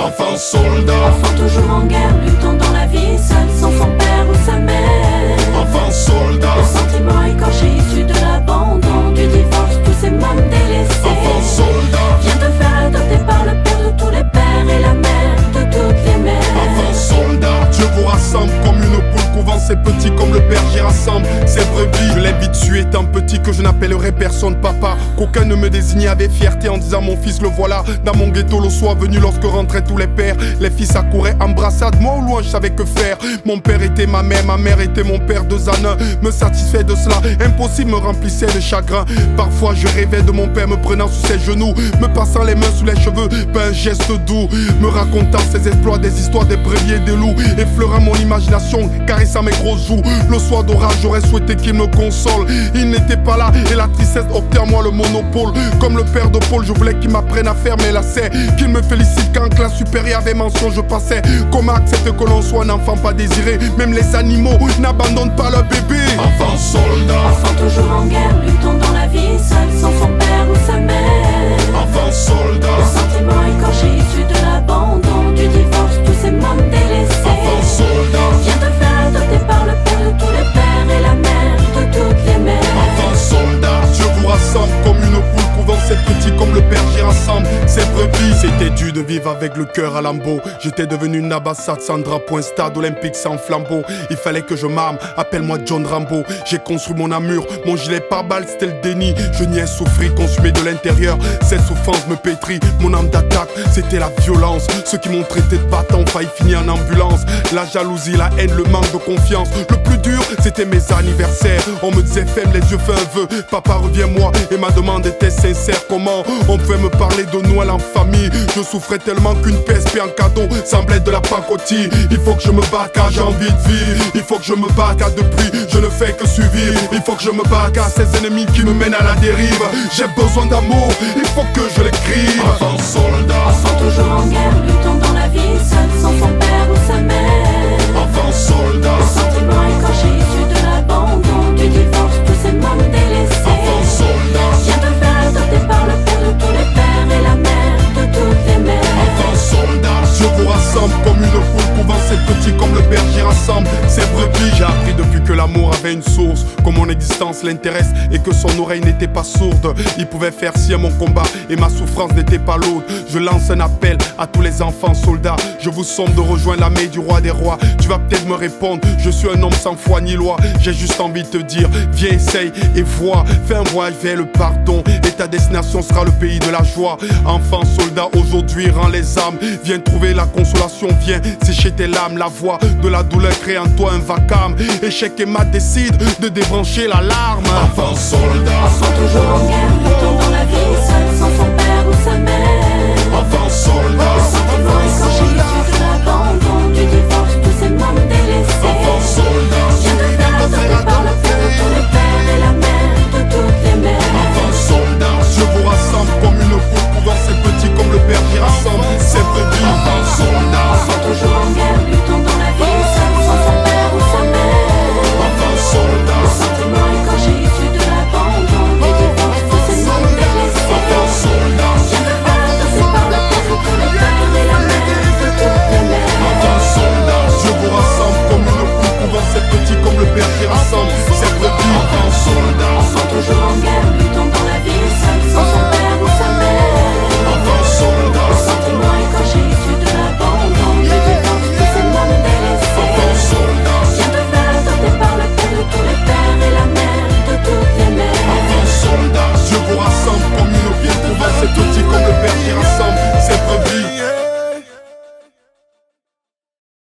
enfant soldat, enfant toujours en guerre, luttant dans la vie, seul sans son père ou sa mère. enfant soldat, Le sentiment écorché issu de l'abandon, du divorce, tous ces mômes délaissés. enfant soldat, Vient te faire adopter par le père de tous les pères et la mère de toutes les mères. enfant soldat. Dieu vous rassemble comme une poule couvant ses petits, comme le berger rassemble ses brebis. Je l'ai vite su étant petit que je n'appellerai personne papa, qu'aucun ne me désignait avec fierté en disant mon fils le voilà. Dans mon ghetto le soir venu lorsque rentraient tous les pères, les fils accouraient embrassades, moi au loin je savais que faire. Mon père était ma mère était mon père, deux en un, me satisfait de cela, impossible me remplissait de chagrin. Parfois je rêvais de mon père me prenant sous ses genoux, me passant les mains sous les cheveux, pas un geste doux, me racontant ses exploits, des histoires des brebis et des loups, effleurant mon imagination, caressant mes grosses joues. Le soir d'orage j'aurais souhaité qu'il me console, il n'était pas là et la tristesse optait en moi le monopole. Comme le père de Paul, je voulais qu'il m'apprenne à faire mes lacets, qu'il me félicite quand en classe supérieure avait mention je passais. Comment accepter que l'on soit un enfant pas désiré? Même les animaux n'abandonnent pas leur bébé. Enfant soldat, Enfant toujours en guerre, luttant dans la vie, seul sans son père ou sa mère. enfant Le soldat, sentiment écorché issu de l'abandon, du divorce, tous ces mômes délaissés. enfant soldat, Vient te faire adopter par le père de tous les pères et la mère de toutes les mères. enfant soldat. Dieu vous rassemble comme une poule couvant ses petits, comme le berger rassemble ses brebis. C'était dur de vivre avec le cœur à lambeaux. J'étais devenu une ambassade sans drapeau, un stade olympique sans flambeau. Il fallait que je m'arme, appelle-moi John Rambo. J'ai construit mon armure, mon gilet pare-balles c'était le déni. Je n'y ai souffri, consumé de l'intérieur. Cette souffrance me pétrit, mon âme d'attaque c'était la violence. Ceux qui m'ont traité de battant failli finir en ambulance. La jalousie, la haine, le manque de confiance. Le plus dur c'était mes anniversaires. On me disait ferme les yeux, fais un vœu, papa reviens-moi. Et ma demande était sincère, comment on pouvait me parler de Noël en famille? Je souffrais tellement qu'une PSP en cadeau semblait de la pacotille. Il faut que je me batte car j'ai envie de vivre. Il faut que je me batte car depuis je ne fais que suivre. Il faut que je me batte car ces ennemis qui me mènent à la dérive. J'ai besoin d'amour, il faut que je l'écrive. Enfant soldat, Enfant toujours en guerre, luttant dans la vie, seul sans son père ou sa mère. enfant soldat, Le sentiment écorché issu de l'abandon, du divorce, tous ces mômes délaissés. enfant soldat, Vient te faire adopter par le père de tous les pères et la mère de toutes les mères. enfant soldat. Dieu vous rassemble comme une poule couvant ses petits, comme le berger rassemble ses brebis. J'ai appris depuis que l'amour avait une source, que mon existence l'intéresse et que son oreille n'était pas sourde. Il pouvait faire si à mon combat et ma souffrance n'était pas lourde. Je lance un appel à tous les enfants soldats. Je vous somme de rejoindre l'armée du roi des rois. Tu vas peut-être me répondre, je suis un homme sans foi ni loi. J'ai juste envie de te dire, viens essaye et vois. Fais un voyage vers le pardon et ta destination sera le pays de la joie. Enfant soldat, aujourd'hui rends les âmes. Viens trouver la consolation, viens sécher tes larmes. La voix de la douleur crée en toi un vacarme. Échec et mat décide de débrancher l'alarme. Enfant soldat,